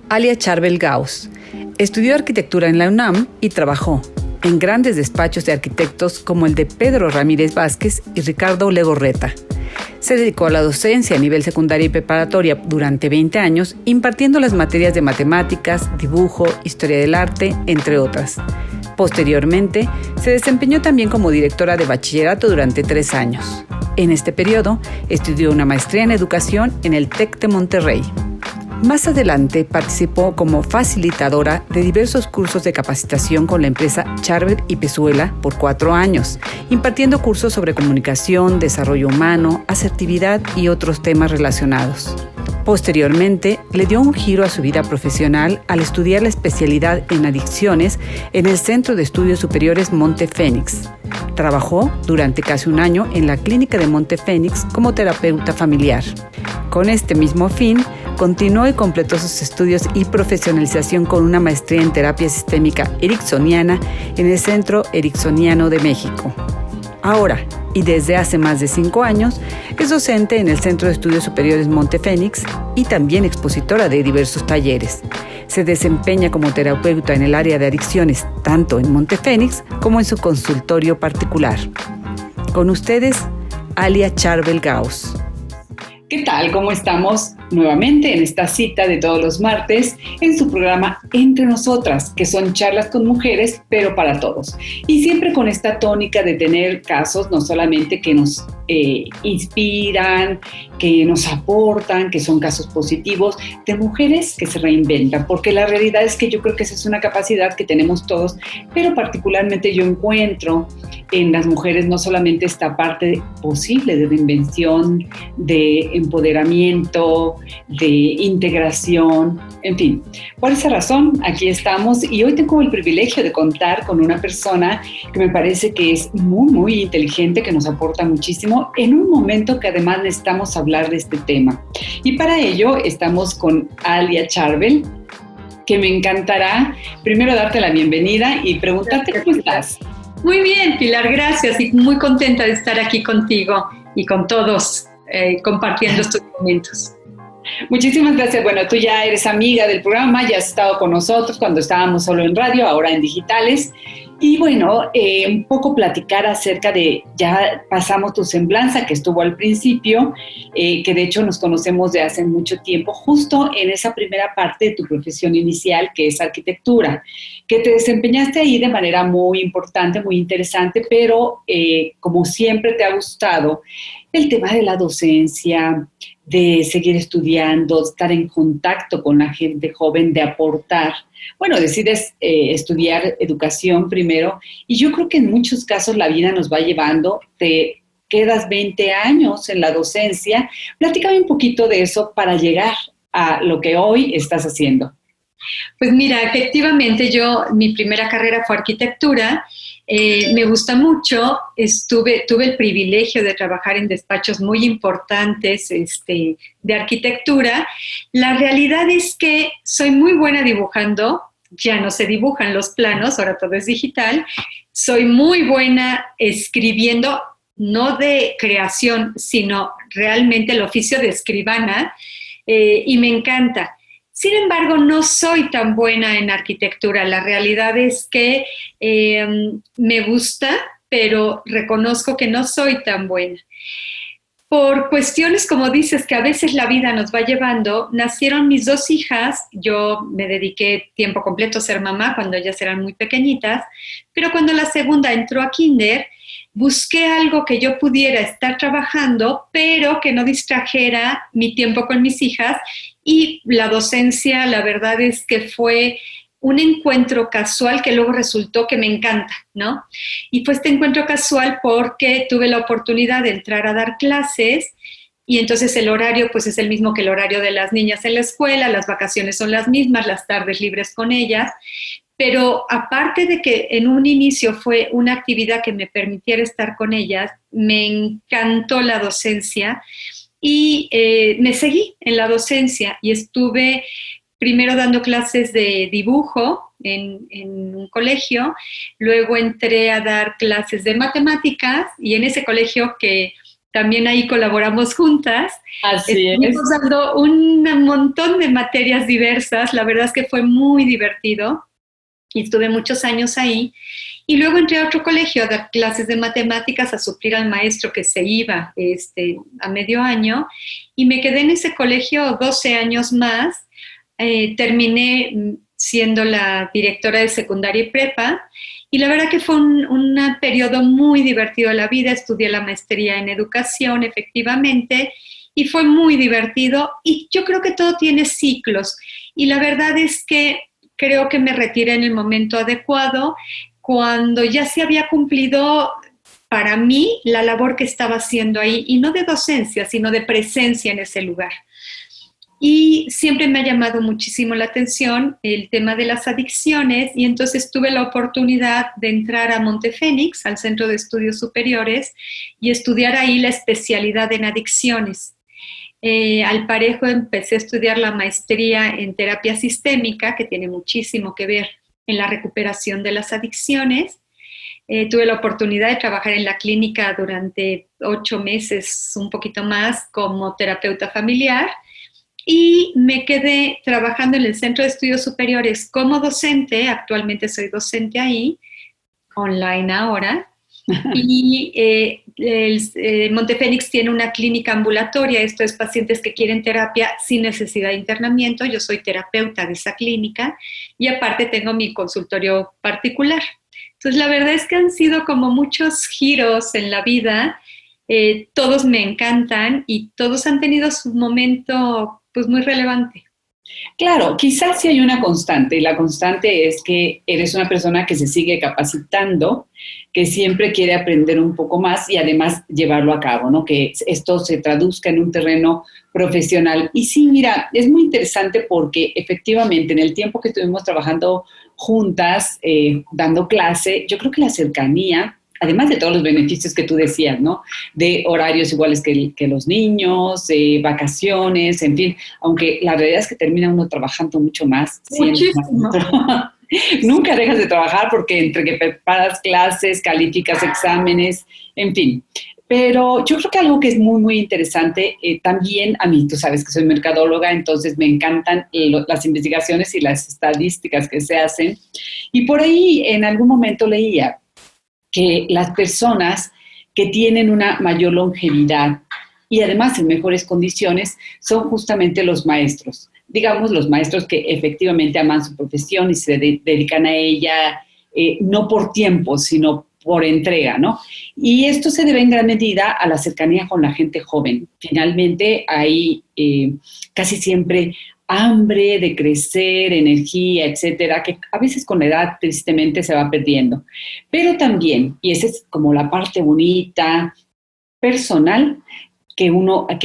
Alia Charbel Gauss. Estudió arquitectura en la UNAM y trabajó en grandes despachos de arquitectos como el de Pedro Ramírez Vázquez y Ricardo Legorreta. Se dedicó a la docencia a nivel secundaria y preparatoria durante 20 años, impartiendo las materias de matemáticas, dibujo, historia del arte, entre otras. Posteriormente, se desempeñó también como directora de bachillerato durante 3 años. En este periodo, estudió una maestría en educación en el TEC de Monterrey. Más adelante participó como facilitadora de diversos cursos de capacitación con la empresa Charbel y Pezuela por 4 años, impartiendo cursos sobre comunicación, desarrollo humano, asertividad y otros temas relacionados. Posteriormente, le dio un giro a su vida profesional al estudiar la especialidad en adicciones en el Centro de Estudios Superiores Monte Fénix. Trabajó durante casi un año en la clínica de Monte Fénix como terapeuta familiar. Con este mismo fin, continuó y completó sus estudios y profesionalización con una maestría en terapia sistémica ericksoniana en el Centro Ericksoniano de México. Ahora, y desde hace más de 5 años, es docente en el Centro de Estudios Superiores Monte Fénix y también expositora de diversos talleres. Se desempeña como terapeuta en el área de adicciones, tanto en Monte Fénix como en su consultorio particular. Con ustedes, Alia Charbel Gauss. ¿Qué tal? ¿Cómo estamos? Nuevamente en esta cita de todos los martes en su programa Entre Nosotras, que son charlas con mujeres, pero para todos. Y siempre con esta tónica de tener casos no solamente que nos inspiran, que nos aportan, que son casos positivos, de mujeres que se reinventan, porque la realidad es que yo creo que esa es una capacidad que tenemos todos, pero particularmente yo encuentro en las mujeres no solamente esta parte posible de reinvención, de empoderamiento, de integración, en fin. Por esa razón, aquí estamos y hoy tengo el privilegio de contar con una persona que me parece que es muy, muy inteligente, que nos aporta muchísimo en un momento que además necesitamos hablar de este tema. Y para ello estamos con Alia Charbel, que me encantará primero darte la bienvenida y preguntarte cómo estás. Muy bien, Pilar, gracias y muy contenta de estar aquí contigo y con todos compartiendo estos momentos. Muchísimas gracias. Bueno, tú ya eres amiga del programa, ya has estado con nosotros cuando estábamos solo en radio, ahora en digitales. Y bueno, un poco platicar acerca de, ya pasamos tu semblanza que estuvo al principio, que de hecho nos conocemos de hace mucho tiempo, justo en esa primera parte de tu profesión inicial, que es arquitectura, que te desempeñaste ahí de manera muy importante, muy interesante, pero como siempre te ha gustado el tema de la docencia, de seguir estudiando, estar en contacto con la gente joven, de aportar. Bueno, decides estudiar educación primero y yo creo que en muchos casos la vida nos va llevando, te quedas 20 años en la docencia. Platícame un poquito de eso para llegar a lo que hoy estás haciendo. Pues mira, efectivamente mi primera carrera fue arquitectura. Me gusta mucho, tuve el privilegio de trabajar en despachos muy importantes de arquitectura. La realidad es que soy muy buena dibujando, ya no se dibujan los planos, ahora todo es digital. Soy muy buena escribiendo, no de creación, sino realmente el oficio de escribana, y me encanta. Sin embargo, no soy tan buena en arquitectura. La realidad es que me gusta, pero reconozco que no soy tan buena. Por cuestiones, como dices, que a veces la vida nos va llevando, nacieron mis 2 hijas. Yo me dediqué tiempo completo a ser mamá cuando ellas eran muy pequeñitas, pero cuando la segunda entró a kinder, busqué algo que yo pudiera estar trabajando, pero que no distrajera mi tiempo con mis hijas. Y la docencia, la verdad es que fue un encuentro casual que luego resultó que me encanta, ¿no? Y fue este encuentro casual porque tuve la oportunidad de entrar a dar clases y entonces el horario pues es el mismo que el horario de las niñas en la escuela, las vacaciones son las mismas, las tardes libres con ellas, pero aparte de que en un inicio fue una actividad que me permitiera estar con ellas, me encantó la docencia. Y me seguí en la docencia y estuve primero dando clases de dibujo en un colegio, luego entré a dar clases de matemáticas y en ese colegio que también ahí colaboramos juntas. Así es. Estuvimos dando un montón de materias diversas, la verdad es que fue muy divertido y estuve muchos años ahí. Y luego entré a otro colegio a dar clases de matemáticas, a suplir al maestro que se iba a medio año, y me quedé en ese colegio 12 años más. Terminé siendo la directora de secundaria y prepa, y la verdad que fue un periodo muy divertido de la vida. Estudié la maestría en educación, efectivamente, y fue muy divertido, y yo creo que todo tiene ciclos, y la verdad es que creo que me retiré en el momento adecuado, cuando ya se había cumplido para mí la labor que estaba haciendo ahí, y no de docencia, sino de presencia en ese lugar. Y siempre me ha llamado muchísimo la atención el tema de las adicciones, y entonces tuve la oportunidad de entrar a Montefénix, al Centro de Estudios Superiores, y estudiar ahí la especialidad en adicciones. Al parejo empecé a estudiar la maestría en terapia sistémica, que tiene muchísimo que ver en la recuperación de las adicciones. Tuve la oportunidad de trabajar en la clínica durante 8 meses, un poquito más, como terapeuta familiar, y me quedé trabajando en el Centro de Estudios Superiores como docente. Actualmente soy docente ahí, online ahora. Y Montefénix tiene una clínica ambulatoria, esto es pacientes que quieren terapia sin necesidad de internamiento. Yo soy terapeuta de esa clínica y aparte tengo mi consultorio particular. Entonces la verdad es que han sido como muchos giros en la vida, todos me encantan y todos han tenido su momento pues muy relevante. Claro, quizás sí hay una constante, y la constante es que eres una persona que se sigue capacitando, que siempre quiere aprender un poco más y además llevarlo a cabo, ¿no? Que esto se traduzca en un terreno profesional. Y sí, mira, es muy interesante porque efectivamente en el tiempo que estuvimos trabajando juntas, dando clase, yo creo que la cercanía, además de todos los beneficios que tú decías, ¿no? De horarios iguales que los niños, vacaciones, en fin, aunque la realidad es que termina uno trabajando mucho más. Muchísimo. Nunca dejas de trabajar porque entre que preparas clases, calificas exámenes, en fin. Pero yo creo que algo que es muy, muy interesante, también a mí, tú sabes que soy mercadóloga, entonces me encantan las investigaciones y las estadísticas que se hacen. Y por ahí en algún momento leía que las personas que tienen una mayor longevidad y además en mejores condiciones son justamente los maestros. Digamos, los maestros que efectivamente aman su profesión y se dedican a ella, no por tiempo, sino por entrega, ¿no? Y esto se debe en gran medida a la cercanía con la gente joven. Finalmente hay casi siempre hambre de crecer, energía, etcétera, que a veces con la edad tristemente se va perdiendo. Pero también, y esa es como la parte bonita, personal, que a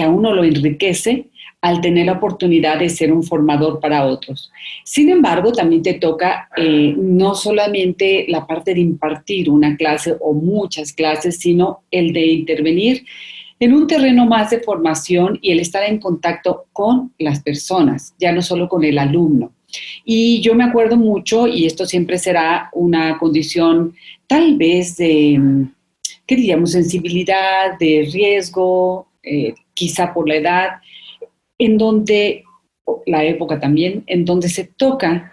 uno lo enriquece al tener la oportunidad de ser un formador para otros. Sin embargo, también te toca no solamente la parte de impartir una clase o muchas clases, sino el de intervenir en un terreno más de formación y el estar en contacto con las personas, ya no solo con el alumno. Y yo me acuerdo mucho, y esto siempre será una condición tal vez de, ¿qué diríamos?, sensibilidad, de riesgo, quizá por la edad, en donde, la época también, en donde se toca,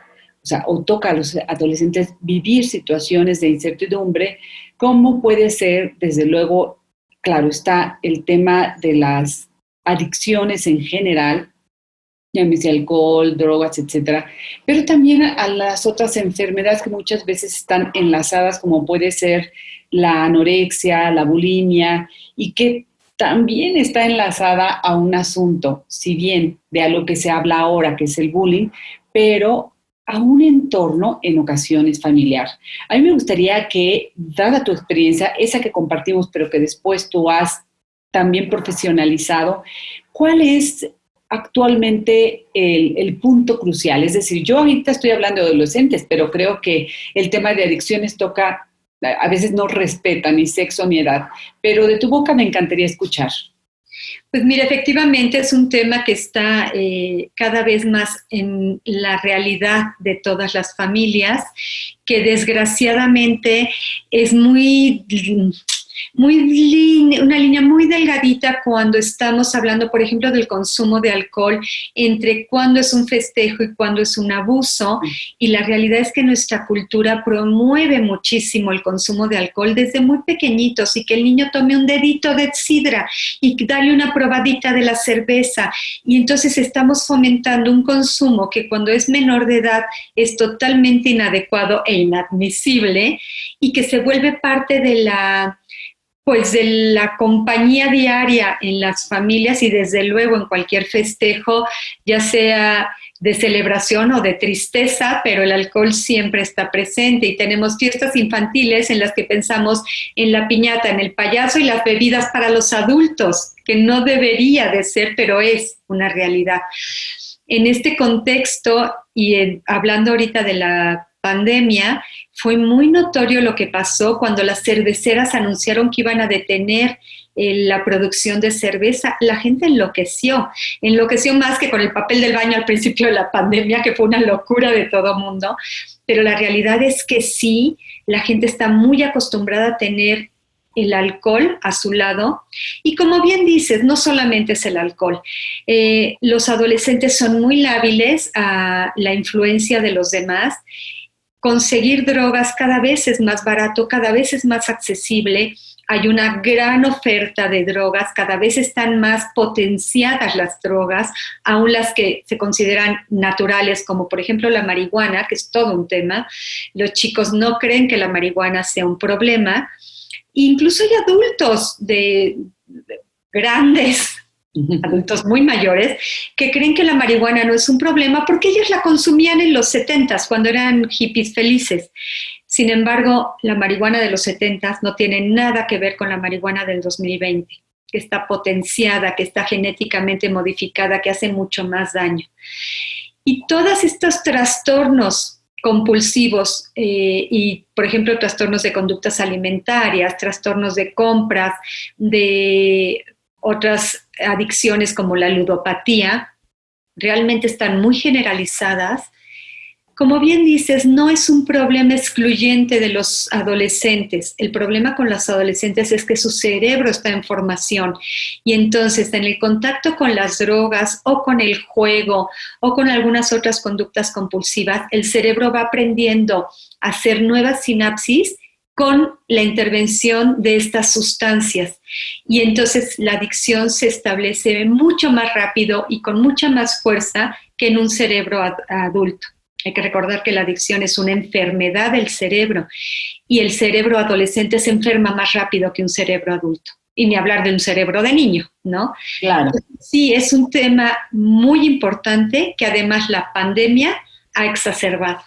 o toca a los adolescentes vivir situaciones de incertidumbre, como puede ser, desde luego, claro, está el tema de las adicciones en general, llámese alcohol, drogas, etcétera, pero también a las otras enfermedades que muchas veces están enlazadas, como puede ser la anorexia, la bulimia, y que también está enlazada a un asunto, si bien de algo que se habla ahora, que es el bullying, pero a un entorno en ocasiones familiar. A mí me gustaría que, dada tu experiencia, esa que compartimos, pero que después tú has también profesionalizado, ¿cuál es actualmente el punto crucial? Es decir, yo ahorita estoy hablando de adolescentes, pero creo que el tema de adicciones toca, a veces no respeta ni sexo ni edad, pero de tu boca me encantaría escuchar. Pues mira, efectivamente es un tema que está cada vez más en la realidad de todas las familias, que desgraciadamente es una línea muy delgadita delgadita cuando estamos hablando, por ejemplo, del consumo de alcohol, entre cuándo es un festejo y cuándo es un abuso. Y la realidad es que nuestra cultura promueve muchísimo el consumo de alcohol desde muy pequeñitos, y que el niño tome un dedito de sidra y dale una probadita de la cerveza. Y entonces estamos fomentando un consumo que cuando es menor de edad es totalmente inadecuado e inadmisible, y que se vuelve parte de la compañía diaria en las familias, y desde luego en cualquier festejo, ya sea de celebración o de tristeza, pero el alcohol siempre está presente, y tenemos fiestas infantiles en las que pensamos en la piñata, en el payaso y las bebidas para los adultos, que no debería de ser, pero es una realidad. En este contexto, y hablando ahorita de la pandemia, fue muy notorio lo que pasó cuando las cerveceras anunciaron que iban a detener la producción de cerveza. La gente enloqueció más que con el papel del baño al principio de la pandemia, que fue una locura de todo mundo, pero la realidad es que sí, la gente está muy acostumbrada a tener el alcohol a su lado, y como bien dices, no solamente es el alcohol. Los adolescentes son muy lábiles a la influencia de los demás. Conseguir drogas cada vez es más barato, cada vez es más accesible. Hay una gran oferta de drogas, cada vez están más potenciadas las drogas, aún las que se consideran naturales, como por ejemplo la marihuana, que es todo un tema. Los chicos no creen que la marihuana sea un problema. Incluso hay adultos grandes, adultos muy mayores, que creen que la marihuana no es un problema porque ellos la consumían en los 70s, cuando eran hippies felices. Sin embargo, la marihuana de los 70s no tiene nada que ver con la marihuana del 2020, que está potenciada, que está genéticamente modificada, que hace mucho más daño. Y todos estos trastornos compulsivos y, por ejemplo, trastornos de conductas alimentarias, trastornos de compras, de otras adicciones como la ludopatía, realmente están muy generalizadas. Como bien dices, no es un problema excluyente de los adolescentes. El problema con los adolescentes es que su cerebro está en formación, y entonces en el contacto con las drogas o con el juego o con algunas otras conductas compulsivas, el cerebro va aprendiendo a hacer nuevas sinapsis con la intervención de estas sustancias. Y entonces la adicción se establece mucho más rápido y con mucha más fuerza que en un cerebro adulto. Hay que recordar que la adicción es una enfermedad del cerebro, y el cerebro adolescente se enferma más rápido que un cerebro adulto. Y ni hablar de un cerebro de niño, ¿no? Claro. Sí, es un tema muy importante que además la pandemia ha exacerbado.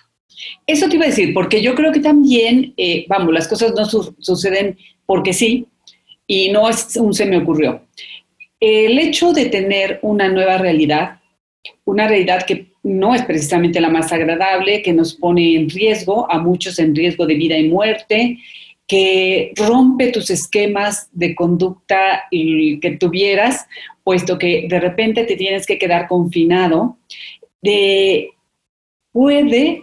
Eso te iba a decir, porque yo creo que también, las cosas no suceden porque sí, y no es un se me ocurrió. El hecho de tener una nueva realidad, una realidad que no es precisamente la más agradable, que nos pone en riesgo, a muchos en riesgo de vida y muerte, que rompe tus esquemas de conducta que tuvieras, puesto que de repente te tienes que quedar confinado, puede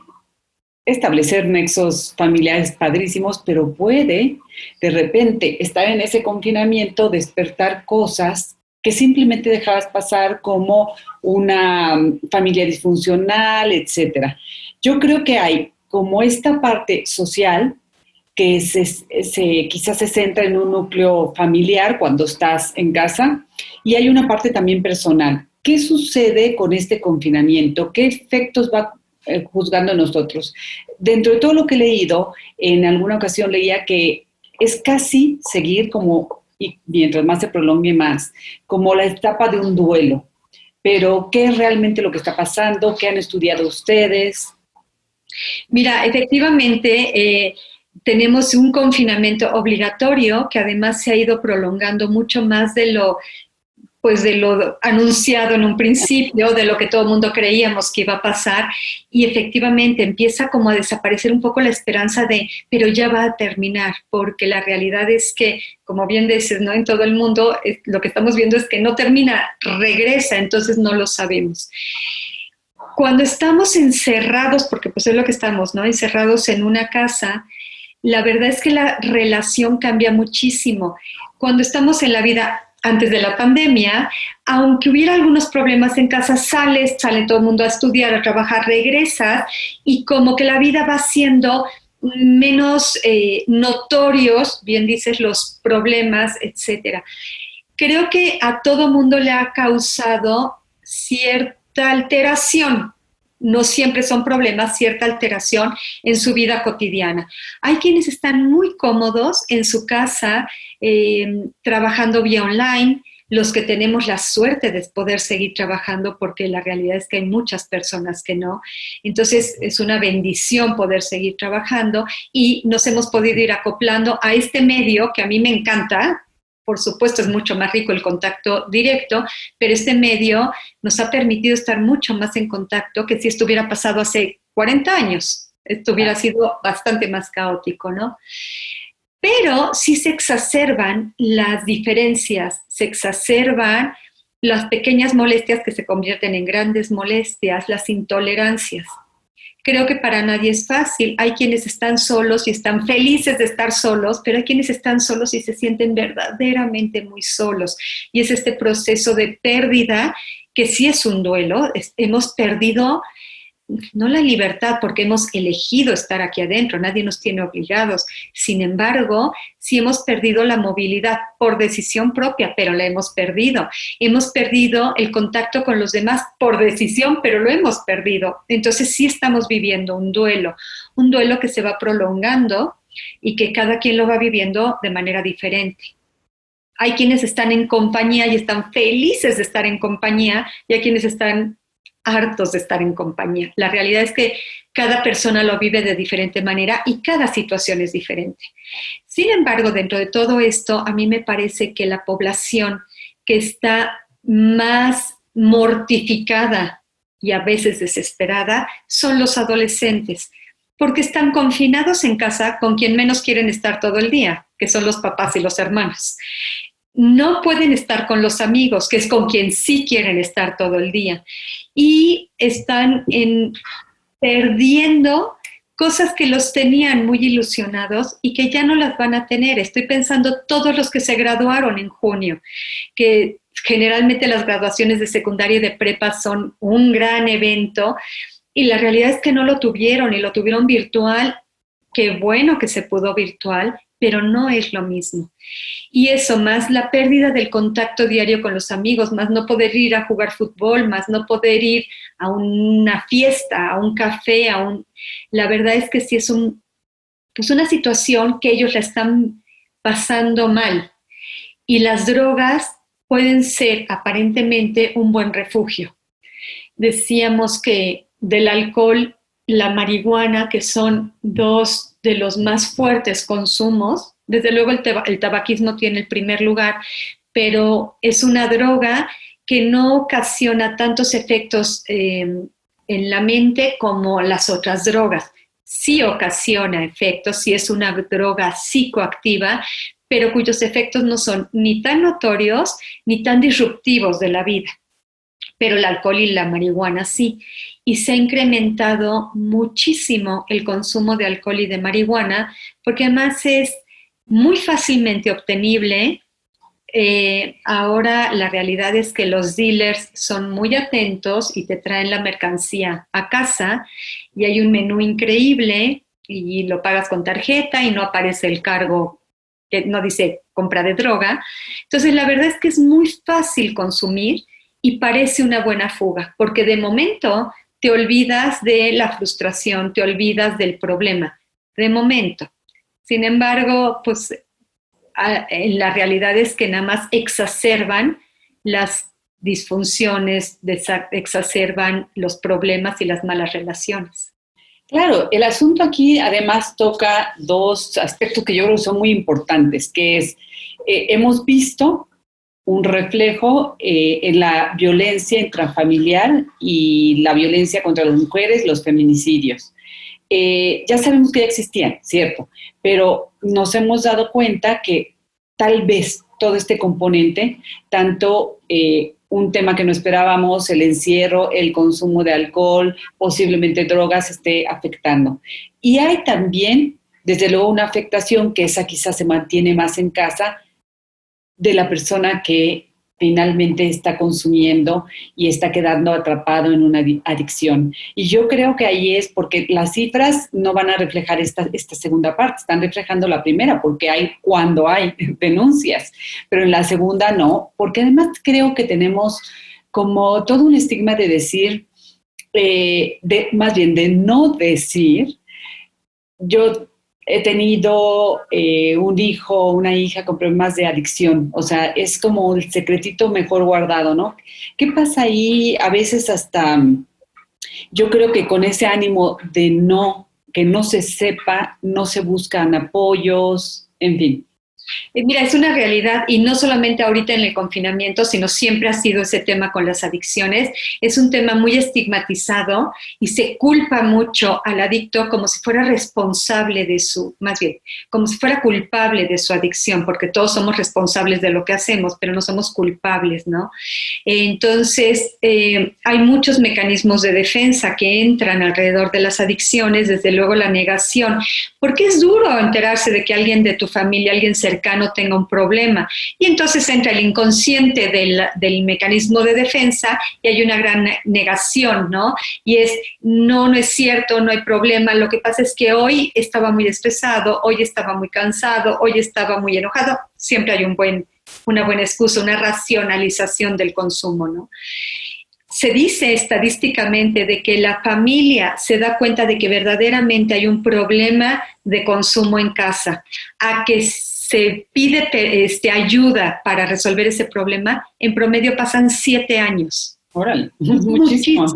establecer nexos familiares padrísimos, pero puede de repente estar en ese confinamiento, despertar cosas que simplemente dejabas pasar como una familia disfuncional, etcétera. Yo creo que hay como esta parte social que quizás se centra en un núcleo familiar cuando estás en casa, y hay una parte también personal. ¿Qué sucede con este confinamiento? ¿Qué efectos va juzgando nosotros? Dentro de todo lo que he leído, en alguna ocasión leía que es casi seguir como, y mientras más se prolongue más, como la etapa de un duelo. Pero, ¿qué es realmente lo que está pasando? ¿Qué han estudiado ustedes? Mira, efectivamente, tenemos un confinamiento obligatorio que además se ha ido prolongando mucho más de lo anunciado en un principio, de lo que todo el mundo creíamos que iba a pasar, y efectivamente empieza como a desaparecer un poco la esperanza pero ya va a terminar, porque la realidad es que, como bien dices, ¿no? En todo el mundo lo que estamos viendo es que no termina, regresa, entonces no lo sabemos. Cuando estamos encerrados, porque pues es lo que estamos, ¿no? Encerrados en una casa, la verdad es que la relación cambia muchísimo. Cuando estamos en la vida antes de la pandemia, aunque hubiera algunos problemas en casa, sale todo el mundo a estudiar, a trabajar, regresas y como que la vida va siendo menos notorios, bien dices, los problemas, etcétera. Creo que a todo mundo le ha causado cierta alteración, no siempre son problemas, cierta alteración en su vida cotidiana. Hay quienes están muy cómodos en su casa, trabajando vía online, los que tenemos la suerte de poder seguir trabajando, porque la realidad es que hay muchas personas que no. Entonces es una bendición poder seguir trabajando y nos hemos podido ir acoplando a este medio que a mí me encanta. Por supuesto, es mucho más rico el contacto directo, pero este medio nos ha permitido estar mucho más en contacto que si esto hubiera pasado hace 40 años. Esto hubiera sido bastante más caótico, ¿no? Pero sí se exacerban las diferencias, se exacerban las pequeñas molestias que se convierten en grandes molestias, las intolerancias. Creo que para nadie es fácil. Hay quienes están solos y están felices de estar solos, pero hay quienes están solos y se sienten verdaderamente muy solos. Y es este proceso de pérdida que sí es un duelo. Hemos perdido no la libertad, porque hemos elegido estar aquí adentro, nadie nos tiene obligados. Sin embargo, sí hemos perdido la movilidad por decisión propia, pero la hemos perdido. Hemos perdido el contacto con los demás por decisión, pero lo hemos perdido. Entonces sí estamos viviendo un duelo que se va prolongando y que cada quien lo va viviendo de manera diferente. Hay quienes están en compañía y están felices de estar en compañía, y hay quienes están hartos de estar en compañía. La realidad es que cada persona lo vive de diferente manera y cada situación es diferente. Sin embargo, dentro de todo esto, a mí me parece que la población que está más mortificada y a veces desesperada son los adolescentes, porque están confinados en casa con quien menos quieren estar todo el día, que son los papás y los hermanos. No pueden estar con los amigos, que es con quien sí quieren estar todo el día. Y están perdiendo cosas que los tenían muy ilusionados y que ya no las van a tener. Estoy pensando todos los que se graduaron en junio, que generalmente las graduaciones de secundaria y de prepa son un gran evento, y la realidad es que no lo tuvieron y lo tuvieron virtual. Qué bueno que se pudo virtual, pero no es lo mismo. Y eso, más la pérdida del contacto diario con los amigos, más no poder ir a jugar fútbol, más no poder ir a una fiesta, a un café, la verdad es que sí es una situación que ellos la están pasando mal. Y las drogas pueden ser aparentemente un buen refugio. Decíamos que del alcohol, la marihuana, que son dos de los más fuertes consumos, desde luego el tabaquismo tiene el primer lugar, pero es una droga que no ocasiona tantos efectos en la mente como las otras drogas. Sí ocasiona efectos, sí es una droga psicoactiva, pero cuyos efectos no son ni tan notorios ni tan disruptivos de la vida. Pero el alcohol y la marihuana sí. Y se ha incrementado muchísimo el consumo de alcohol y de marihuana, porque además es muy fácilmente obtenible. Ahora la realidad es que los dealers son muy atentos y te traen la mercancía a casa, y hay un menú increíble y lo pagas con tarjeta y no aparece el cargo que no dice compra de droga. Entonces la verdad es que es muy fácil consumir y parece una buena fuga, porque de momento te olvidas de la frustración, te olvidas del problema, de momento. Sin embargo, pues la realidad es que nada más exacerban las disfunciones, exacerban los problemas y las malas relaciones. Claro, el asunto aquí además toca dos aspectos que yo creo que son muy importantes, que es, hemos visto un reflejo en la violencia intrafamiliar y la violencia contra las mujeres, los feminicidios. Ya sabemos que ya existían, ¿cierto? Pero nos hemos dado cuenta que tal vez todo este componente, tanto un tema que no esperábamos, el encierro, el consumo de alcohol, posiblemente drogas, esté afectando. Y hay también, desde luego, una afectación que esa quizás se mantiene más en casa, de la persona que finalmente está consumiendo y está quedando atrapado en una adicción. Y yo creo que ahí es porque las cifras no van a reflejar esta segunda parte, están reflejando la primera, porque cuando hay denuncias, pero en la segunda no, porque además creo que tenemos como todo un estigma de decir, más bien de no decir. Yo he tenido un hijo, una hija con problemas de adicción, o sea, es como el secretito mejor guardado, ¿no? ¿Qué pasa ahí? A veces hasta, yo creo que con ese ánimo de que no se sepa, no se buscan apoyos, en fin. Mira, es una realidad y no solamente ahorita en el confinamiento, sino siempre ha sido ese tema con las adicciones. Es un tema muy estigmatizado y se culpa mucho al adicto como si fuera responsable más bien, como si fuera culpable de su adicción, porque todos somos responsables de lo que hacemos, pero no somos culpables, ¿no? Entonces, hay muchos mecanismos de defensa que entran alrededor de las adicciones, desde luego la negación, porque es duro enterarse de que alguien de tu familia, alguien cercano, tenga un problema. Y entonces entra el inconsciente del mecanismo de defensa y hay una gran negación, ¿no? Y no es cierto, no hay problema. Lo que pasa es que hoy estaba muy estresado, hoy estaba muy cansado, hoy estaba muy enojado. Siempre hay una buena excusa, una racionalización del consumo, ¿no? Se dice estadísticamente de que la familia se da cuenta de que verdaderamente hay un problema de consumo en casa, a que se pide ayuda para resolver ese problema, en promedio pasan 7 años. Órale, muchísimo.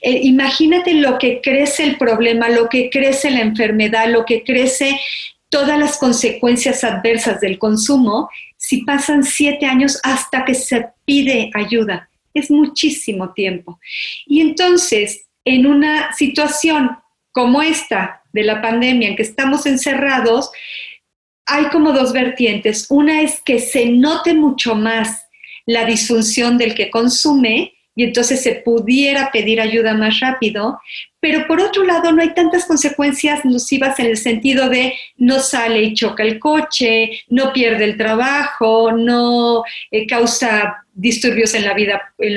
Imagínate lo que crece el problema, lo que crece la enfermedad, lo que crece todas las consecuencias adversas del consumo, si pasan 7 años hasta que se pide ayuda. Es muchísimo tiempo. Y entonces, en una situación como esta de la pandemia, en que estamos encerrados, hay como 2 vertientes. Una es que se note mucho más la disfunción del que consume y entonces se pudiera pedir ayuda más rápido, pero por otro lado no hay tantas consecuencias nocivas en el sentido de no sale y choca el coche, no pierde el trabajo, no causa disturbios en la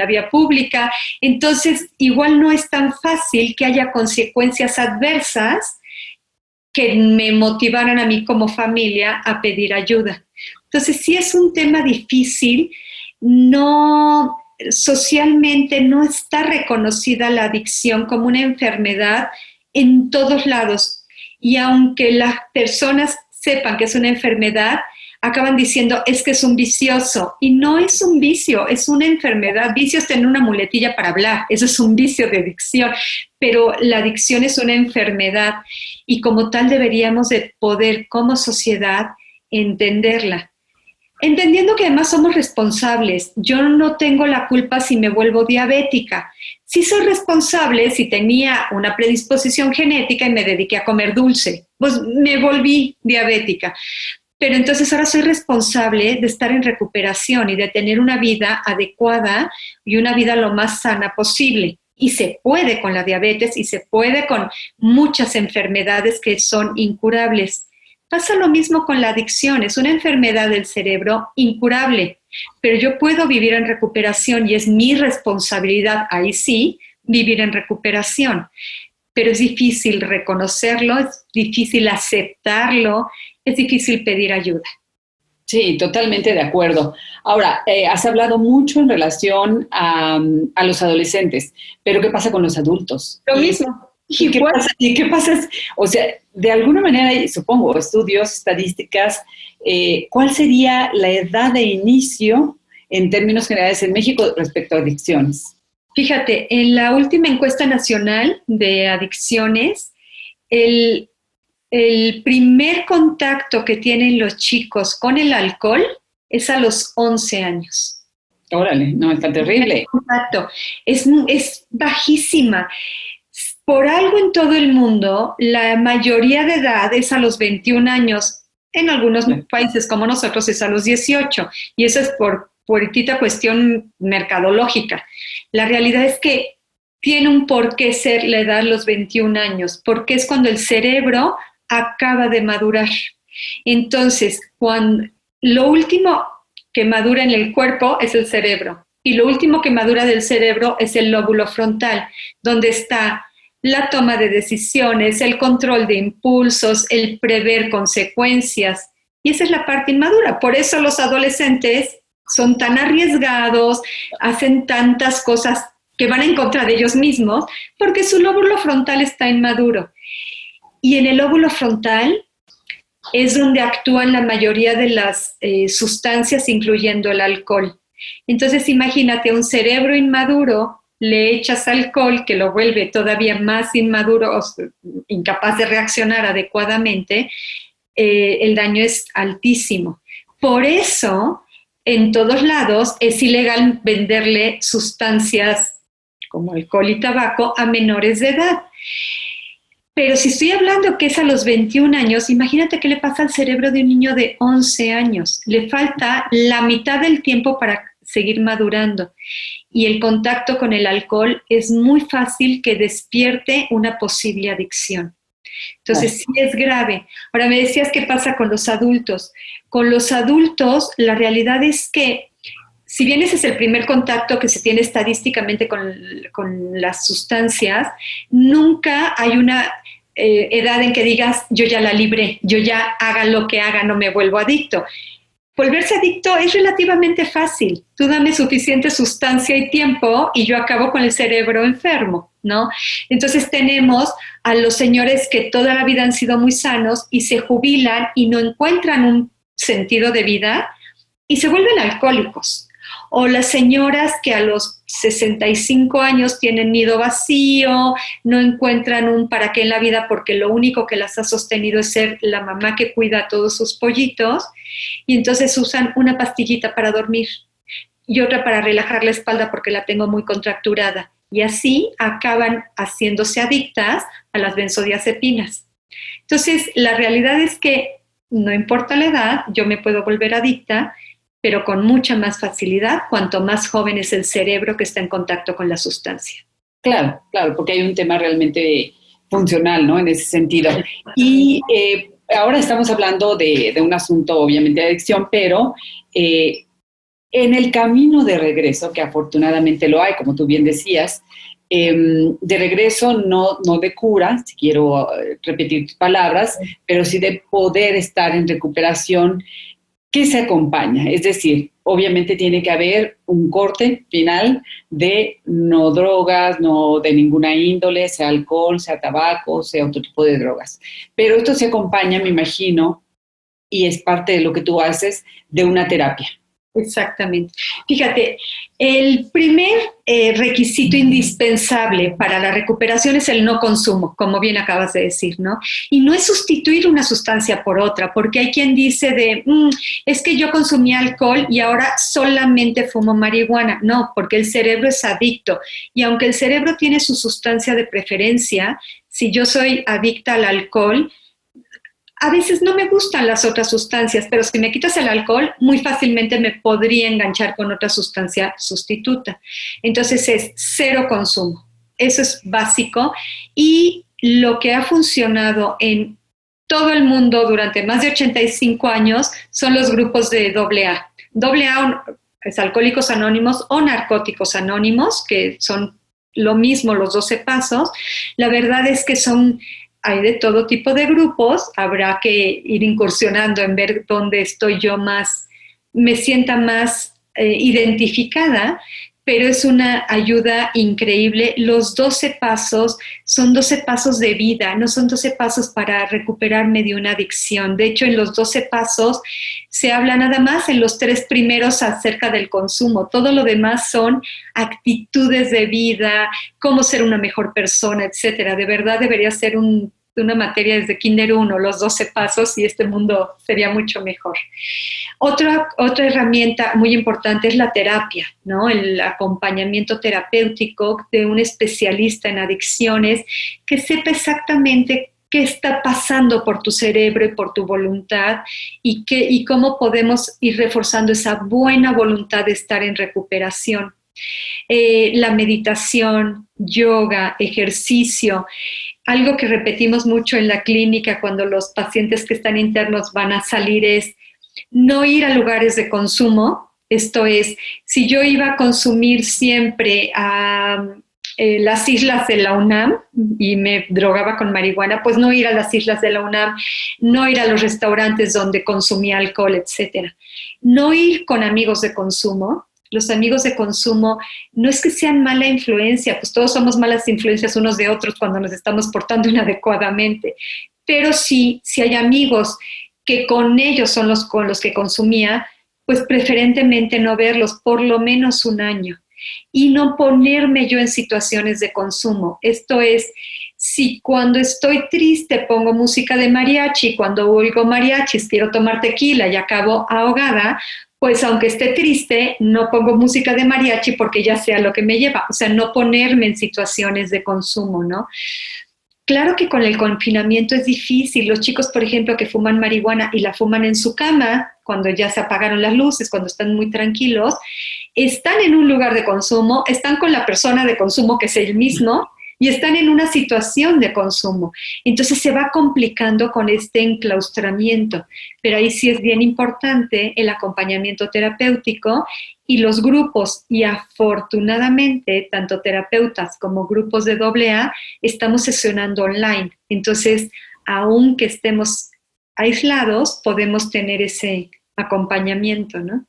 vía pública. Entonces, igual no es tan fácil que haya consecuencias adversas que me motivaran a mí como familia a pedir ayuda. Entonces, sí es un tema difícil, socialmente no está reconocida la adicción como una enfermedad en todos lados. Y aunque las personas sepan que es una enfermedad, acaban diciendo, es que es un vicioso. Y no es un vicio, es una enfermedad. Vicio es tener una muletilla para hablar, eso es un vicio de adicción. Pero la adicción es una enfermedad y como tal deberíamos de poder, como sociedad, entenderla. Entendiendo que además somos responsables. Yo no tengo la culpa si me vuelvo diabética. Sí soy responsable si tenía una predisposición genética y me dediqué a comer dulce. Pues me volví diabética. Pero entonces ahora soy responsable de estar en recuperación y de tener una vida adecuada y una vida lo más sana posible. Y se puede con la diabetes y se puede con muchas enfermedades que son incurables. Pasa lo mismo con la adicción, es una enfermedad del cerebro incurable, pero yo puedo vivir en recuperación y es mi responsabilidad, ahí sí, vivir en recuperación. Pero es difícil reconocerlo, es difícil aceptarlo, es difícil pedir ayuda. Sí, totalmente de acuerdo. Ahora, has hablado mucho en relación a los adolescentes, pero ¿qué pasa con los adultos? Lo mismo. ¿Y qué pasa? O sea, de alguna manera, supongo, estudios, estadísticas, ¿cuál sería la edad de inicio en términos generales en México respecto a adicciones? Fíjate, en la última encuesta nacional de adicciones, el primer contacto que tienen los chicos con el alcohol es a los 11 años. Órale, no, está terrible. Contacto es bajísima. Por algo en todo el mundo, la mayoría de edad es a los 21 años. En algunos países como nosotros es a los 18. Y eso es por puritita cuestión mercadológica. La realidad es que tiene un porqué ser la edad los 21 años, porque es cuando el cerebro acaba de madurar. Entonces, lo último que madura en el cuerpo es el cerebro. Y lo último que madura del cerebro es el lóbulo frontal, donde está la toma de decisiones, el control de impulsos, el prever consecuencias. Y esa es la parte inmadura. Por eso los adolescentes son tan arriesgados, hacen tantas cosas que van en contra de ellos mismos, porque su lóbulo frontal está inmaduro. Y en el lóbulo frontal es donde actúan la mayoría de las sustancias, incluyendo el alcohol. Entonces, imagínate, un cerebro inmaduro, le echas alcohol que lo vuelve todavía más inmaduro, incapaz de reaccionar adecuadamente, el daño es altísimo. Por eso, en todos lados es ilegal venderle sustancias como alcohol y tabaco a menores de edad. Pero si estoy hablando que es a los 21 años, imagínate qué le pasa al cerebro de un niño de 11 años. Le falta la mitad del tiempo para seguir madurando. Y el contacto con el alcohol es muy fácil que despierte una posible adicción. Entonces, sí es grave. Ahora, me decías qué pasa con los adultos. Con los adultos, la realidad es que, si bien ese es el primer contacto que se tiene estadísticamente con las sustancias, nunca hay una edad en que digas, yo ya la libré, yo ya haga lo que haga, no me vuelvo adicto. Volverse adicto es relativamente fácil. Tú dame suficiente sustancia y tiempo y yo acabo con el cerebro enfermo, ¿no? Entonces tenemos a los señores que toda la vida han sido muy sanos y se jubilan y no encuentran un sentido de vida y se vuelven alcohólicos. O las señoras que a los 65 años tienen nido vacío, no encuentran un para qué en la vida porque lo único que las ha sostenido es ser la mamá que cuida a todos sus pollitos, y entonces usan una pastillita para dormir y otra para relajar la espalda porque la tengo muy contracturada. Y así acaban haciéndose adictas a las benzodiazepinas. Entonces, la realidad es que no importa la edad, yo me puedo volver adicta, pero con mucha más facilidad cuanto más joven es el cerebro que está en contacto con la sustancia. Claro, claro, porque hay un tema realmente funcional, ¿no? En ese sentido. Y ahora estamos hablando de un asunto, obviamente, de adicción, pero en el camino de regreso, que afortunadamente lo hay, como tú bien decías, de regreso no de cura, si quiero repetir tus palabras, pero sí de poder estar en recuperación. ¿Qué se acompaña? Es decir, obviamente tiene que haber un corte final de no drogas, no de ninguna índole, sea alcohol, sea tabaco, sea otro tipo de drogas. Pero esto se acompaña, me imagino, y es parte de lo que tú haces, de una terapia. Exactamente. Fíjate, el primer requisito indispensable para la recuperación es el no consumo, como bien acabas de decir, ¿no? Y no es sustituir una sustancia por otra, porque hay quien dice es que yo consumí alcohol y ahora solamente fumo marihuana. No, porque el cerebro es adicto. Y aunque el cerebro tiene su sustancia de preferencia, si yo soy adicta al alcohol, a veces no me gustan las otras sustancias, pero si me quitas el alcohol, muy fácilmente me podría enganchar con otra sustancia sustituta. Entonces es cero consumo. Eso es básico. Y lo que ha funcionado en todo el mundo durante más de 85 años son los grupos de AA. AA es Alcohólicos Anónimos o Narcóticos Anónimos, que son lo mismo los 12 pasos. La verdad es que hay de todo tipo de grupos, habrá que ir incursionando en ver dónde estoy yo me sienta más identificada, pero es una ayuda increíble. Los 12 pasos son 12 pasos de vida, no son 12 pasos para recuperarme de una adicción. De hecho, en los 12 pasos se habla nada más en los 3 primeros acerca del consumo. Todo lo demás son actitudes de vida, cómo ser una mejor persona, etcétera. De verdad debería ser una materia desde Kinder 1, los 12 pasos, y este mundo sería mucho mejor. Otra herramienta muy importante es la terapia, ¿no? El acompañamiento terapéutico de un especialista en adicciones que sepa exactamente qué está pasando por tu cerebro y por tu voluntad y cómo podemos ir reforzando esa buena voluntad de estar en recuperación. La meditación, yoga, ejercicio. Algo que repetimos mucho en la clínica cuando los pacientes que están internos van a salir es no ir a lugares de consumo. Esto es, si yo iba a consumir siempre a las islas de la UNAM y me drogaba con marihuana, pues no ir a las islas de la UNAM, no ir a los restaurantes donde consumía alcohol, etcétera. No ir con amigos de consumo. Los amigos de consumo no es que sean mala influencia, pues todos somos malas influencias unos de otros cuando nos estamos portando inadecuadamente, pero sí, si hay amigos que con ellos son los con los que consumía, pues preferentemente no verlos por lo menos un año y no ponerme yo en situaciones de consumo. Esto es, si cuando estoy triste pongo música de mariachi, cuando oigo mariachis quiero tomar tequila y acabo ahogada, pues aunque esté triste, no pongo música de mariachi porque ya sea lo que me lleva. O sea, no ponerme en situaciones de consumo, ¿no? Claro que con el confinamiento es difícil. Los chicos, por ejemplo, que fuman marihuana y la fuman en su cama, cuando ya se apagaron las luces, cuando están muy tranquilos, están en un lugar de consumo, están con la persona de consumo que es el mismo y están en una situación de consumo. Entonces se va complicando con este enclaustramiento. Pero ahí sí es bien importante el acompañamiento terapéutico y los grupos, y afortunadamente tanto terapeutas como grupos de AA estamos sesionando online. Entonces, aunque estemos aislados, podemos tener ese acompañamiento, ¿no?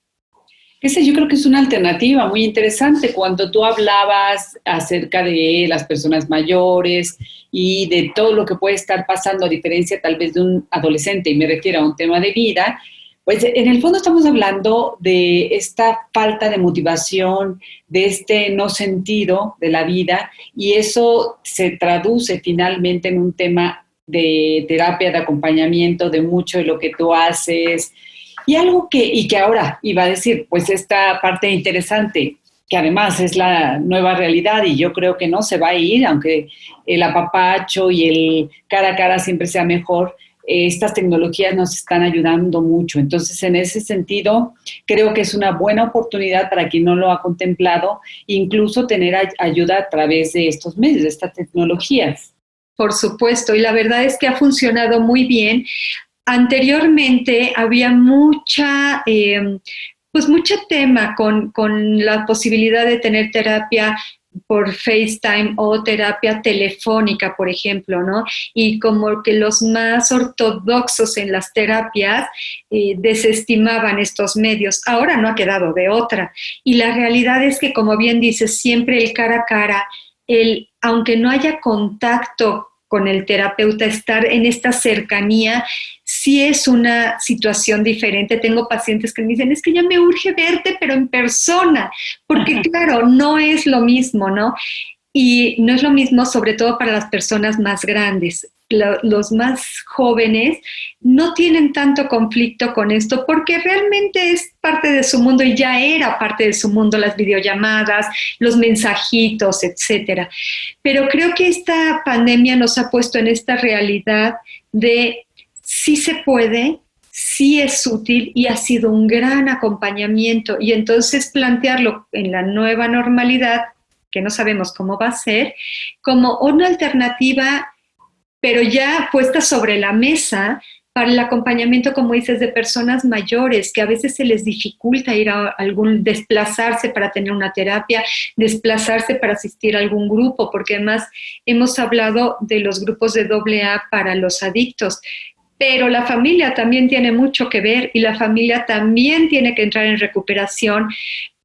Esa yo creo que es una alternativa muy interesante. Cuando tú hablabas acerca de las personas mayores y de todo lo que puede estar pasando, a diferencia tal vez de un adolescente, y me refiero a un tema de vida, pues en el fondo estamos hablando de esta falta de motivación, de este no sentido de la vida, y eso se traduce finalmente en un tema de terapia, de acompañamiento, de mucho de lo que tú haces. Y algo que ahora iba a decir, pues esta parte interesante, que además es la nueva realidad y yo creo que no se va a ir, aunque el apapacho y el cara a cara siempre sea mejor, estas tecnologías nos están ayudando mucho. Entonces, en ese sentido, creo que es una buena oportunidad para quien no lo ha contemplado, incluso tener ayuda a través de estos medios, de estas tecnologías. Por supuesto, y la verdad es que ha funcionado muy bien. Anteriormente había pues mucho tema con la posibilidad de tener terapia por FaceTime o terapia telefónica, por ejemplo, ¿no? Y como que los más ortodoxos en las terapias desestimaban estos medios. Ahora no ha quedado de otra. Y la realidad es que, como bien dices, siempre el cara a cara, aunque no haya contacto con el terapeuta, estar en esta cercanía, sí es una situación diferente. Tengo pacientes que me dicen, es que ya me urge verte, pero en persona, porque claro, no es lo mismo, ¿no? Y no es lo mismo, sobre todo para las personas más grandes. Los más jóvenes no tienen tanto conflicto con esto porque realmente es parte de su mundo y ya era parte de su mundo las videollamadas, los mensajitos, etcétera. Pero creo que esta pandemia nos ha puesto en esta realidad de sí se puede, sí es útil y ha sido un gran acompañamiento. Y entonces plantearlo en la nueva normalidad, que no sabemos cómo va a ser, como una alternativa, pero ya puesta sobre la mesa para el acompañamiento, como dices, de personas mayores, que a veces se les dificulta ir a desplazarse para tener una terapia, desplazarse para asistir a algún grupo, porque además hemos hablado de los grupos de AA para los adictos, pero la familia también tiene mucho que ver y la familia también tiene que entrar en recuperación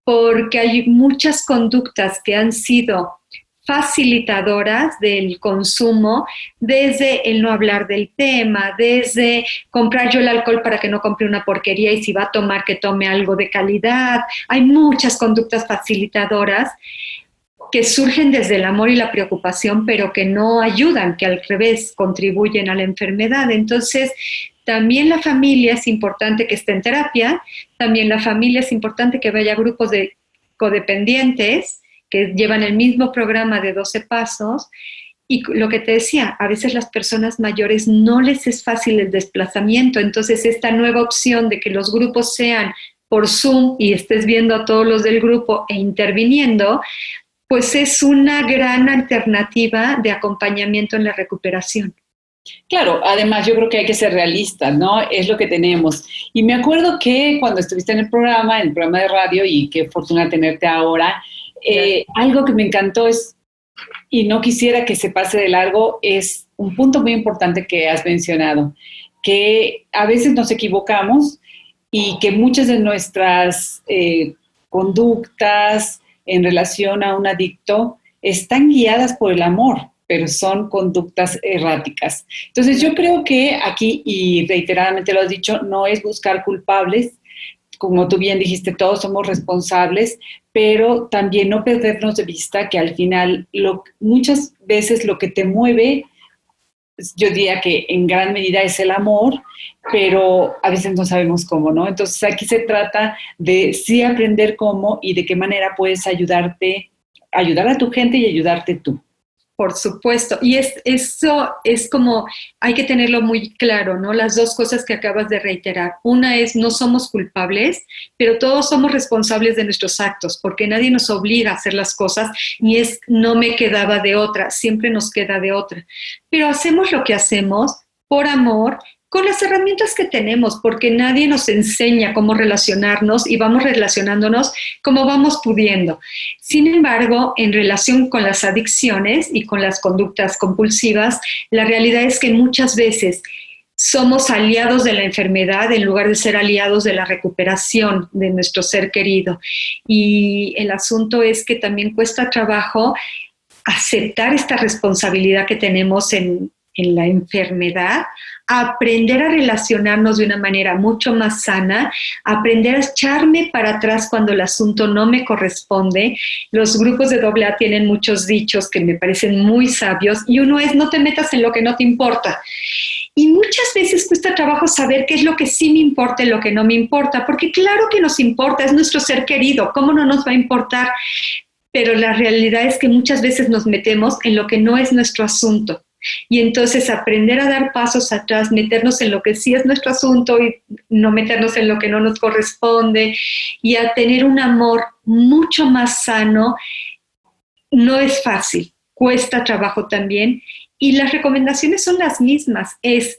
porque hay muchas conductas que han sido facilitadoras del consumo, desde el no hablar del tema, desde comprar yo el alcohol para que no compre una porquería y si va a tomar que tome algo de calidad. Hay muchas conductas facilitadoras que surgen desde el amor y la preocupación, pero que no ayudan, que al revés contribuyen a la enfermedad. Entonces, también la familia es importante que esté en terapia, también la familia es importante que vaya a grupos de codependientes que llevan el mismo programa de 12 pasos. Y lo que te decía, a veces las personas mayores no les es fácil el desplazamiento, entonces esta nueva opción de que los grupos sean por Zoom y estés viendo a todos los del grupo e interviniendo, pues es una gran alternativa de acompañamiento en la recuperación. Claro, además yo creo que hay que ser realistas, ¿no? Es lo que tenemos. Y me acuerdo que cuando estuviste en el programa de radio, y qué fortuna tenerte ahora, algo que me encantó es, y no quisiera que se pase de largo, es un punto muy importante que has mencionado, que a veces nos equivocamos y que muchas de nuestras conductas en relación a un adicto están guiadas por el amor, pero son conductas erráticas. Entonces yo creo que aquí, y reiteradamente lo has dicho, no es buscar culpables, como tú bien dijiste, todos somos responsables, pero también no perdernos de vista que al final muchas veces lo que te mueve, yo diría que en gran medida es el amor, pero a veces no sabemos cómo, ¿no? Entonces aquí se trata de sí aprender cómo y de qué manera puedes ayudar a tu gente y ayudarte tú. Por supuesto, y eso es como, hay que tenerlo muy claro, ¿no? Las dos cosas que acabas de reiterar. Una es, no somos culpables, pero todos somos responsables de nuestros actos, porque nadie nos obliga a hacer las cosas, ni es, no me quedaba de otra, siempre nos queda de otra. Pero hacemos lo que hacemos por amor, con las herramientas que tenemos, porque nadie nos enseña cómo relacionarnos y vamos relacionándonos como vamos pudiendo. Sin embargo, en relación con las adicciones y con las conductas compulsivas, la realidad es que muchas veces somos aliados de la enfermedad en lugar de ser aliados de la recuperación de nuestro ser querido. Y el asunto es que también cuesta trabajo aceptar esta responsabilidad que tenemos en la enfermedad, aprender a relacionarnos de una manera mucho más sana, aprender a echarme para atrás cuando el asunto no me corresponde. Los grupos de AA tienen muchos dichos que me parecen muy sabios y uno es, no te metas en lo que no te importa. Y muchas veces cuesta trabajo saber qué es lo que sí me importa y lo que no me importa, porque claro que nos importa, es nuestro ser querido, ¿cómo no nos va a importar? Pero la realidad es que muchas veces nos metemos en lo que no es nuestro asunto. Y entonces aprender a dar pasos atrás, meternos en lo que sí es nuestro asunto y no meternos en lo que no nos corresponde, y a tener un amor mucho más sano, no es fácil, cuesta trabajo también. Y las recomendaciones son las mismas, es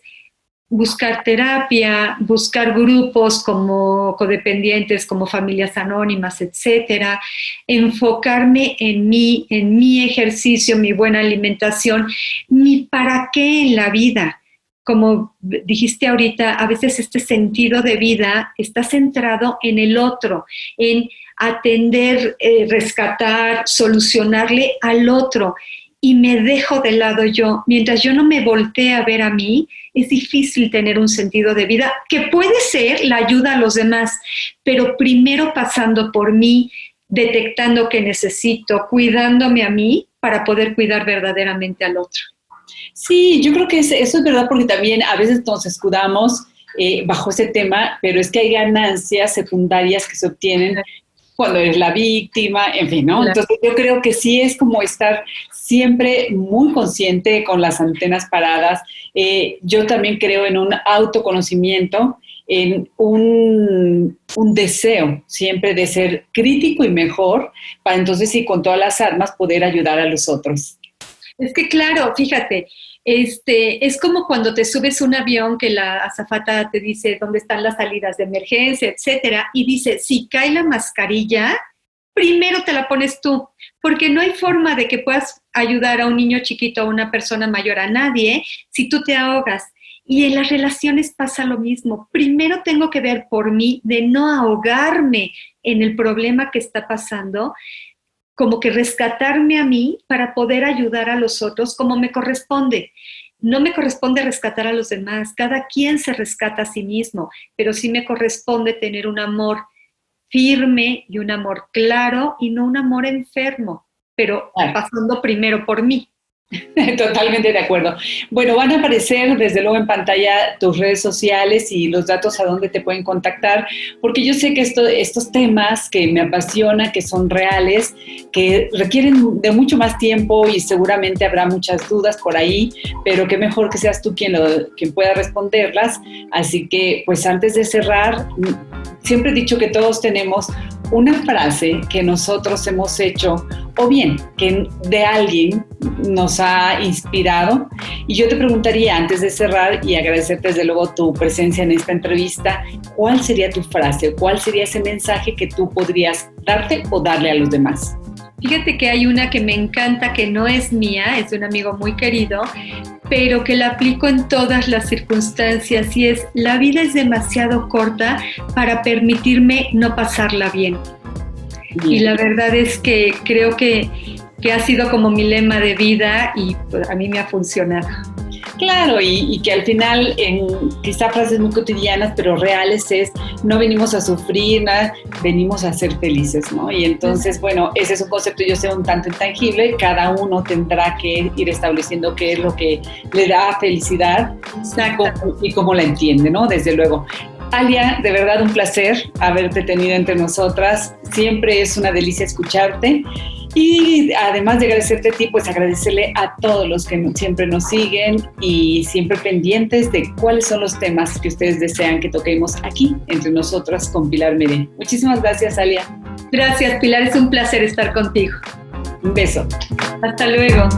buscar terapia, buscar grupos como codependientes, como familias anónimas, etcétera, enfocarme en mi ejercicio, mi buena alimentación, mi para qué en la vida. Como dijiste ahorita, a veces este sentido de vida está centrado en el otro, en atender, rescatar, solucionarle al otro, y me dejo de lado yo. Mientras yo no me voltee a ver a mí, es difícil tener un sentido de vida, que puede ser la ayuda a los demás, pero primero pasando por mí, detectando que necesito, cuidándome a mí para poder cuidar verdaderamente al otro. Sí, yo creo que eso es verdad, porque también a veces nos escudamos bajo ese tema, pero es que hay ganancias secundarias que se obtienen cuando eres la víctima, en fin, ¿no? Entonces yo creo que sí es como estar siempre muy consciente, con las antenas paradas. Yo también creo en un autoconocimiento, en un deseo siempre de ser crítico y mejor, para entonces sí, con todas las armas, poder ayudar a los otros. Es que claro, fíjate, es como cuando te subes a un avión que la azafata te dice dónde están las salidas de emergencia, etcétera, y dice, si cae la mascarilla, primero te la pones tú, porque no hay forma de que puedas ayudar a un niño chiquito, a una persona mayor, a nadie, si tú te ahogas. Y en las relaciones pasa lo mismo. Primero tengo que ver por mí, de no ahogarme en el problema que está pasando, como que rescatarme a mí para poder ayudar a los otros como me corresponde. No me corresponde rescatar a los demás, cada quien se rescata a sí mismo, pero sí me corresponde tener un amor firme y un amor claro y no un amor enfermo, pero pasando primero por mí. Totalmente de acuerdo. Bueno, van a aparecer desde luego en pantalla tus redes sociales y los datos a donde te pueden contactar, porque yo sé que estos temas que me apasionan, que son reales, que requieren de mucho más tiempo y seguramente habrá muchas dudas por ahí, pero qué mejor que seas tú quien pueda responderlas. Así que, pues antes de cerrar, siempre he dicho que todos tenemos una frase que nosotros hemos hecho o bien que de alguien nos ha inspirado. Y yo te preguntaría, antes de cerrar y agradecerte desde luego tu presencia en esta entrevista, ¿cuál sería tu frase? ¿Cuál sería ese mensaje que tú podrías darte o darle a los demás? Fíjate que hay una que me encanta, que no es mía, es de un amigo muy querido, pero que la aplico en todas las circunstancias, y es: la vida es demasiado corta para permitirme no pasarla bien. Y la verdad es que creo que ha sido como mi lema de vida, y pues, a mí me ha funcionado. Claro, y que al final, en quizá frases muy cotidianas, pero reales, es: no venimos a sufrir, nada, venimos a ser felices, ¿no? Y entonces, bueno, ese es un concepto, yo sé, un tanto intangible. Cada uno tendrá que ir estableciendo qué es lo que le da felicidad y cómo la entiende, ¿no? Desde luego. Alia, de verdad un placer haberte tenido entre nosotras. Siempre es una delicia escucharte. Y además de agradecerte a ti, pues agradecerle a todos los que siempre nos siguen y siempre pendientes de cuáles son los temas que ustedes desean que toquemos aquí entre nosotras con Pilar Meré. Muchísimas gracias, Alia. Gracias, Pilar, es un placer estar contigo. Un beso. Hasta luego.